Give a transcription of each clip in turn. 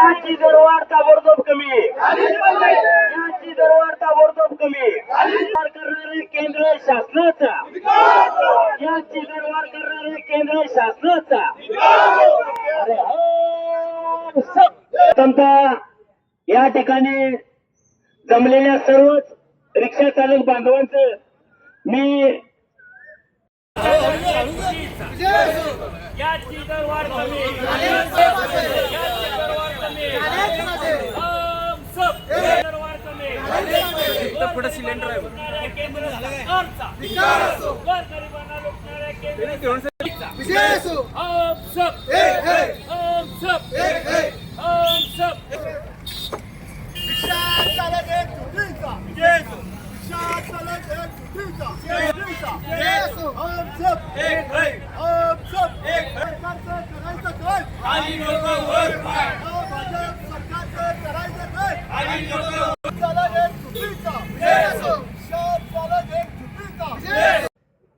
याची दरवाढ ताबडतोब कमी, याची दरवाढ ताबडतोब कमी करणारे केंद्र शासनाचा, याची दरवाढ करणारे केंद्र शासनाचा। अरे हो या ठिकाणी जमलेल्या सर्वच रिक्षा चालक बांधवांचं मी याची दरवाढ कमी, पुढे सिलेंडर आहे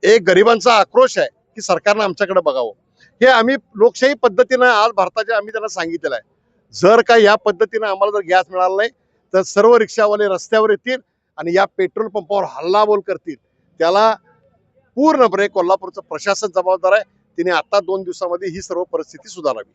एक गरिबांचा आक्रोश आहे की सरकारने आमच्याकडे बघावं। हे आम्ही लोकशाही पद्धतीने आज भारताच्या आम्ही त्यांना सांगितलेलं आहे, जर का या पद्धतीने आम्हाला जर गॅस मिळाला नाही तर सर्व रिक्षावाले रस्त्यावर येतील आणि या पेट्रोल पंपावर हल्लाबोल करतील। त्याला पूर्णपणे कोल्हापूरचं प्रशासन जबाबदार आहे। तिने आता 2 दिवसामध्ये ही सर्व परिस्थिती सुधारावी।